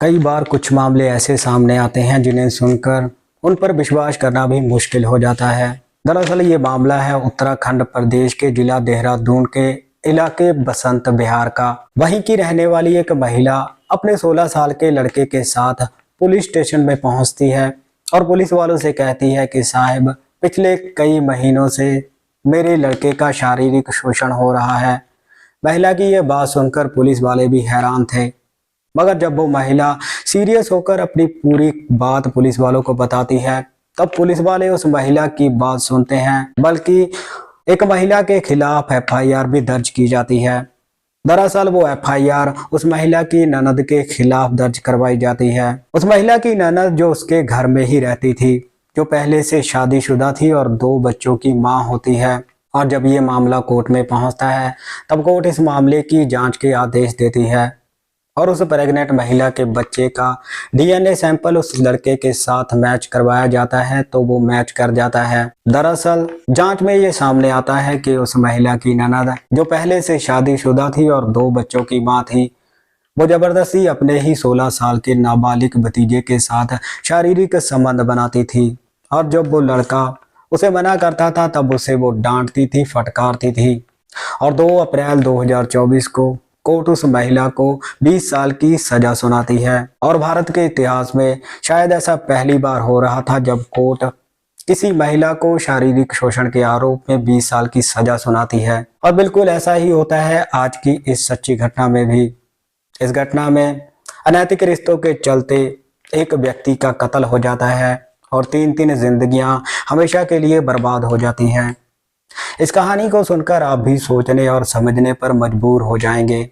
कई बार कुछ मामले ऐसे सामने आते हैं जिन्हें सुनकर उन पर विश्वास करना भी मुश्किल हो जाता है। दरअसल ये मामला है उत्तराखंड प्रदेश के जिला देहरादून के इलाके बसंत विहार का। वहीं की रहने वाली एक महिला अपने 16 साल के लड़के के साथ पुलिस स्टेशन में पहुंचती है और पुलिस वालों से कहती है कि साहब, पिछले कई महीनों से मेरे लड़के का शारीरिक शोषण हो रहा है। महिला की यह बात सुनकर पुलिस वाले भी हैरान थे, मगर जब वो महिला सीरियस होकर अपनी पूरी बात पुलिस वालों को बताती है, तब पुलिस वाले उस महिला की बात सुनते हैं, बल्कि एक महिला के खिलाफ एफआईआर भी दर्ज की जाती है। दरअसल वो एफआईआर उस महिला की ननद के खिलाफ दर्ज करवाई जाती है। उस महिला की ननद जो उसके घर में ही रहती थी, जो पहले से शादीशुदा थी और 2 बच्चों की मां होती है। और जब ये मामला कोर्ट में पहुंचता है, तब कोर्ट इस मामले की जांच के आदेश देती है और उस प्रेग्नेंट महिला के बच्चे का डीएनए सैंपल उस लड़के के साथ मैच करवाया जाता है, तो वो मैच कर जाता है। दरअसल जांच में ये सामने आता है कि उस महिला की ननद, जो पहले से शादीशुदा थी और 2 बच्चों की मां थी, वो जबरदस्ती अपने ही 16 साल के नाबालिग भतीजे के साथ शारीरिक संबंध बनाती थी। और जब वो लड़का उसे मना करता था, तब उसे वो डांटती थी, फटकारती थी। और 2 अप्रैल 2024 को कोर्ट उस महिला को 20 साल की सजा सुनाती है। और भारत के इतिहास में शायद ऐसा पहली बार हो रहा था जब कोर्ट किसी महिला को शारीरिक शोषण के आरोप में 20 साल की सजा सुनाती है। और बिल्कुल ऐसा ही होता है आज की इस सच्ची घटना में भी। इस घटना में अनैतिक रिश्तों के चलते एक व्यक्ति का कत्ल हो जाता है और 3 जिंदगियां हमेशा के लिए बर्बाद हो जाती हैं। इस कहानी को सुनकर आप भी सोचने और समझने पर मजबूर हो जाएंगे।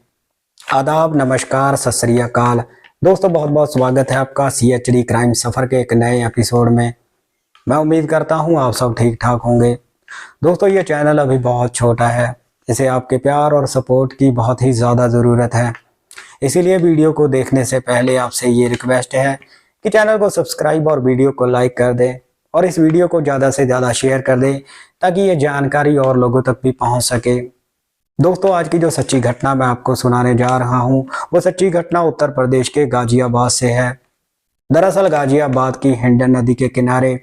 आदाब, नमस्कार, सत श्री अकाल। दोस्तों, बहुत बहुत स्वागत है आपका सीएचडी क्राइम सफ़र के एक नए एपिसोड में। मैं उम्मीद करता हूं आप सब ठीक ठाक होंगे। दोस्तों, ये चैनल अभी बहुत छोटा है, इसे आपके प्यार और सपोर्ट की बहुत ही ज़्यादा ज़रूरत है। इसीलिए वीडियो को देखने से पहले आपसे ये रिक्वेस्ट है कि चैनल को सब्सक्राइब और वीडियो को लाइक कर दें और इस वीडियो को ज़्यादा से ज़्यादा शेयर कर दें, ताकि ये जानकारी और लोगों तक भी पहुँच सके। दोस्तों, आज की जो सच्ची घटना मैं आपको सुनाने जा रहा हूं, वो सच्ची घटना उत्तर प्रदेश के गाजियाबाद से है। दरअसल गाजियाबाद की हिंडन नदी के किनारे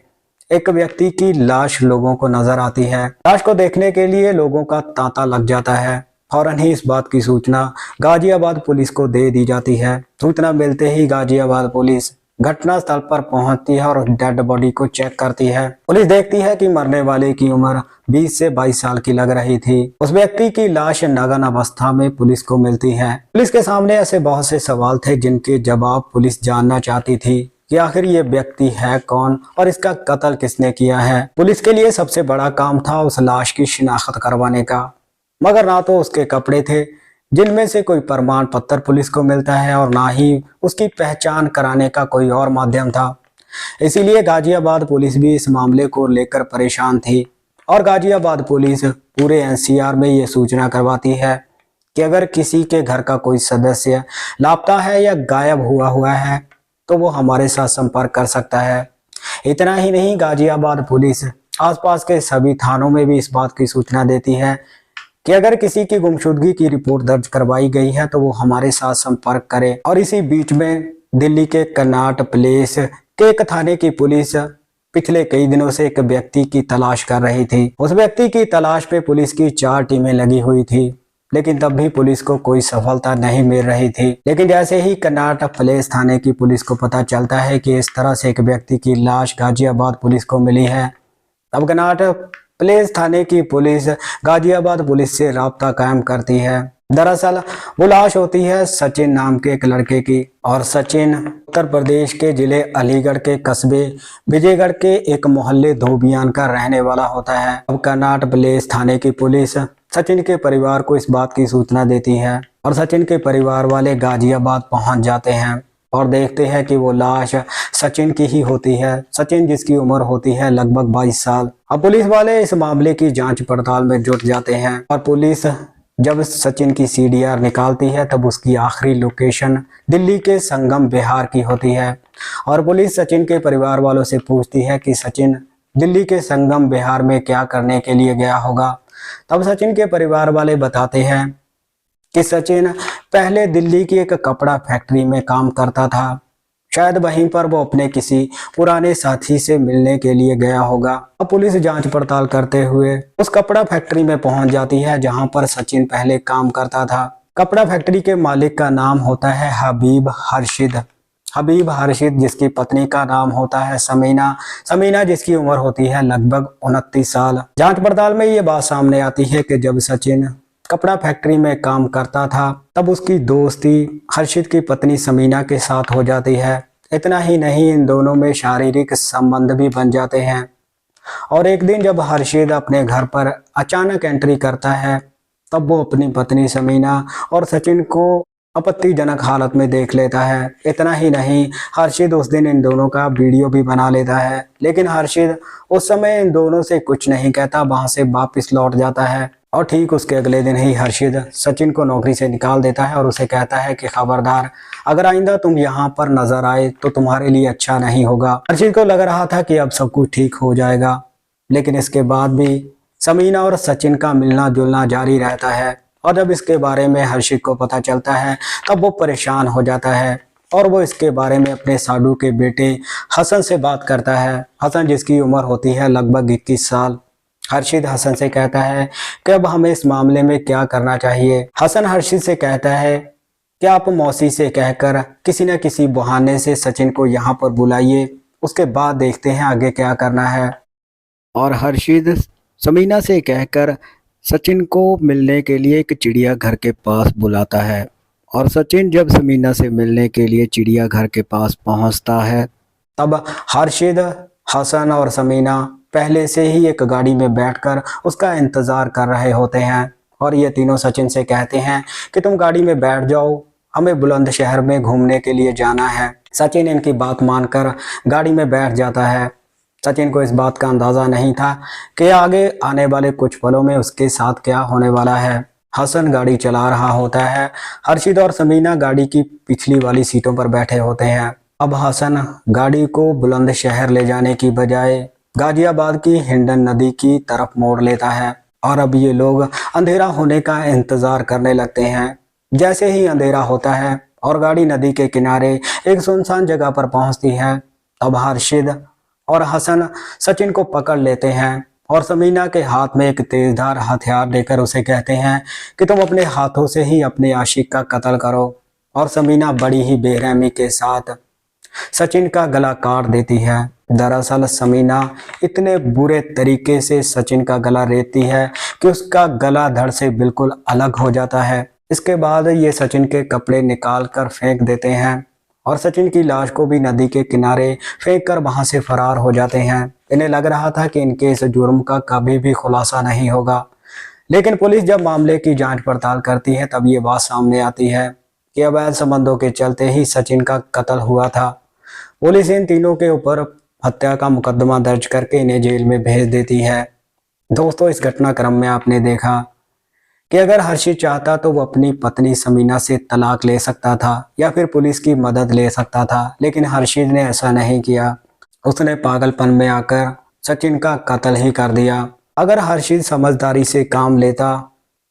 एक व्यक्ति की लाश लोगों को नजर आती है। लाश को देखने के लिए लोगों का तांता लग जाता है। फौरन ही इस बात की सूचना गाजियाबाद पुलिस को दे दी जाती है। सूचना मिलते ही गाजियाबाद पुलिस घटनास्थल पर पहुंचती है और डेड बॉडी को चेक करती है। पुलिस देखती है कि मरने वाले की उम्र 20 से 22 साल की लग रही थी। उस व्यक्ति की लाश नग्न अवस्था में पुलिस को मिलती है। पुलिस के सामने ऐसे बहुत से सवाल थे जिनके जवाब पुलिस जानना चाहती थी कि आखिर ये व्यक्ति है कौन और इसका कत्ल किसने किया है। पुलिस के लिए सबसे बड़ा काम था उस लाश की शिनाख्त करवाने का, मगर ना तो उसके कपड़े थे जिनमें से कोई प्रमाण पत्र पुलिस को मिलता है और ना ही उसकी पहचान कराने का कोई और माध्यम था। इसीलिए गाजियाबाद पुलिस भी इस मामले को लेकर परेशान थी और गाजियाबाद पुलिस पूरे एनसीआर में ये सूचना करवाती है कि अगर किसी के घर का कोई सदस्य लापता है या गायब हुआ है तो वो हमारे साथ संपर्क कर सकता है। इतना ही नहीं, गाजियाबाद पुलिस आसपास के सभी थानों में भी इस बात की सूचना देती है कि अगर किसी की गुमशुदगी की रिपोर्ट दर्ज करवाई गई है तो वो हमारे साथ संपर्क करे। और इसी बीच में दिल्ली के कन्नाट प्लेस के एक थाने की पुलिस पिछले कई दिनों से एक व्यक्ति की तलाश कर रही थी। उस व्यक्ति की तलाश पे पुलिस की 4 टीमें लगी हुई थी, लेकिन तब भी पुलिस को कोई सफलता नहीं मिल रही थी। लेकिन जैसे ही कन्नाट प्लेस थाने की पुलिस को पता चलता है कि इस तरह से एक व्यक्ति की लाश गाजियाबाद पुलिस को मिली है, तब कन्नाट प्लेस थाने की पुलिस गाजियाबाद पुलिस से राब्ता कायम करती है। दरअसल वो लाश होती है सचिन नाम के एक लड़के की, और सचिन उत्तर प्रदेश के जिले अलीगढ़ के कस्बे विजयगढ़ के एक मोहल्ले धोबियान का रहने वाला होता है। अब कन्नाट प्लेस थाने की पुलिस सचिन के परिवार को इस बात की सूचना देती है और सचिन के परिवार वाले गाजियाबाद पहुंच जाते हैं और देखते हैं कि वो लाश सचिन की ही होती है। सचिन जिसकी उम्र होती है लगभग 22 साल। अब पुलिस वाले इस मामले की जांच पड़ताल में जुट जाते हैं और पुलिस जब सचिन की सीडीआर निकालती है तब उसकी आखिरी लोकेशन दिल्ली के संगम विहार की होती है। और पुलिस सचिन के परिवार वालों से पूछती है कि सचिन दिल्ली के संगम विहार में क्या करने के लिए गया होगा। तब सचिन के परिवार वाले बताते हैं कि सचिन पहले दिल्ली की एक कपड़ा फैक्ट्री में काम करता था। शायद वहीं पर वो अपने किसी पुराने साथी से मिलने के लिए गया होगा। अब पुलिस जांच पड़ताल करते हुए उस कपड़ा फैक्ट्री में पहुंच जाती है जहां पर सचिन पहले काम करता था। कपड़ा फैक्ट्री के मालिक का नाम होता है हबीब हर्षिद। हबीब हर्षिद जिसकी पत्नी का नाम होता है समीना। समीना जिसकी उम्र होती है लगभग 29 साल। जांच पड़ताल में ये बात सामने आती है कि जब सचिन कपड़ा फैक्ट्री में काम करता था तब उसकी दोस्ती हर्षिद की पत्नी समीना के साथ हो जाती है। इतना ही नहीं, इन दोनों में शारीरिक संबंध भी बन जाते हैं। और एक दिन जब हर्षिद अपने घर पर अचानक एंट्री करता है तब वो अपनी पत्नी समीना और सचिन को आपत्तिजनक हालत में देख लेता है। इतना ही नहीं, हर्षिद उस दिन इन दोनों का वीडियो भी बना लेता है। लेकिन हर्षिद उस समय इन दोनों से कुछ नहीं कहता, वहां से वापस लौट जाता है। और ठीक उसके अगले दिन ही हर्षिद सचिन को नौकरी से निकाल देता है और उसे कहता है कि खबरदार, अगर आइंदा तुम यहाँ पर नजर आए तो तुम्हारे लिए अच्छा नहीं होगा। हर्षिद को लग रहा था कि अब सब कुछ ठीक हो जाएगा, लेकिन इसके बाद भी समीना और सचिन का मिलना जुलना जारी रहता है। और जब इसके बारे में हर्षिद को पता चलता है तब वो परेशान हो जाता है और वो इसके बारे में अपने साडू के बेटे हसन से बात करता है। हसन जिसकी उम्र होती है लगभग 21 साल। हर्षिद हसन से कहता है कि अब हमें इस मामले में क्या करना चाहिए। हसन हर्षिद से कहता है कि आप मौसी से कहकर किसी न किसी बहाने से सचिन को यहाँ पर बुलाइए, उसके बाद देखते हैं आगे क्या करना है। और हर्षिद समीना से कहकर सचिन को मिलने के लिए एक चिड़ियाघर के पास बुलाता है। और सचिन जब समीना से मिलने के लिए चिड़ियाघर के पास पहुंचता है तब हर्षिद, हसन और समीना पहले से ही एक गाड़ी में बैठकर उसका इंतजार कर रहे होते हैं। और ये तीनों सचिन से कहते हैं कि तुम गाड़ी में बैठ जाओ, हमें बुलंदशहर में घूमने के लिए जाना है। सचिन इनकी बात मानकर गाड़ी में बैठ जाता है। सचिन को इस बात का अंदाजा नहीं था कि आगे आने वाले कुछ पलों में उसके साथ क्या होने वाला है। हसन गाड़ी चला रहा होता है, हर्षिद और समीना गाड़ी की पिछली वाली सीटों पर बैठे होते हैं। अब हसन गाड़ी को बुलंदशहर ले जाने की बजाय गाजियाबाद की हिंडन नदी की तरफ मोड़ लेता है। और अब ये लोग अंधेरा होने का इंतजार करने लगते हैं। जैसे ही अंधेरा होता है और गाड़ी नदी के किनारे एक सुनसान जगह पर पहुंचती है तब हर्षिद और हसन सचिन को पकड़ लेते हैं और समीना के हाथ में एक तेजधार हथियार देकर उसे कहते हैं कि तुम अपने हाथों से ही अपने आशिक का कत्ल करो। और समीना बड़ी ही बेरहमी के साथ सचिन का गला काट देती है। दरअसल समीना इतने बुरे तरीके से सचिन का गला रेतती है कि उसका गला धड़ से बिल्कुल अलग हो जाता है। इसके बाद ये सचिन के कपड़े निकाल कर फेंक देते हैं और सचिन की लाश को भी नदी के किनारे फेंक कर वहां से फरार हो जाते हैं। इन्हें लग रहा था कि इनके इस जुर्म का कभी भी खुलासा नहीं होगा। लेकिन पुलिस जब मामले की जांच पड़ताल करती है तब ये बात सामने आती है कि अवैध संबंधों के चलते ही सचिन का कत्ल हुआ था। पुलिस इन तीनों के ऊपर हत्या का मुकदमा दर्ज करके इन्हें जेल में भेज देती है। दोस्तों, इस घटनाक्रम में आपने देखा कि अगर हर्षिद चाहता तो वो अपनी पत्नी समीना से तलाक ले सकता था या फिर पुलिस की मदद ले सकता था, लेकिन हर्षिद ने ऐसा नहीं किया। उसने पागलपन में आकर सचिन का कत्ल ही कर दिया। अगर हर्षिद समझदारी से काम लेता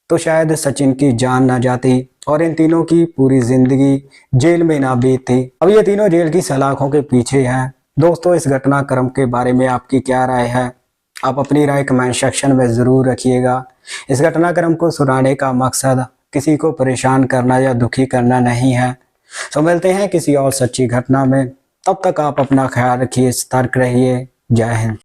तो शायद सचिन की जान न जाती और इन तीनों की पूरी जिंदगी जेल में ना बीतती। अब ये तीनों जेल की सलाखों के पीछे हैं। दोस्तों, इस घटनाक्रम के बारे में आपकी क्या राय है? आप अपनी राय कमेंट सेक्शन में ज़रूर रखिएगा। इस घटनाक्रम को सुनाने का मकसद किसी को परेशान करना या दुखी करना नहीं है। तो मिलते हैं किसी और सच्ची घटना में। तब तक आप अपना ख्याल रखिए, सतर्क रहिए। जय हिंद।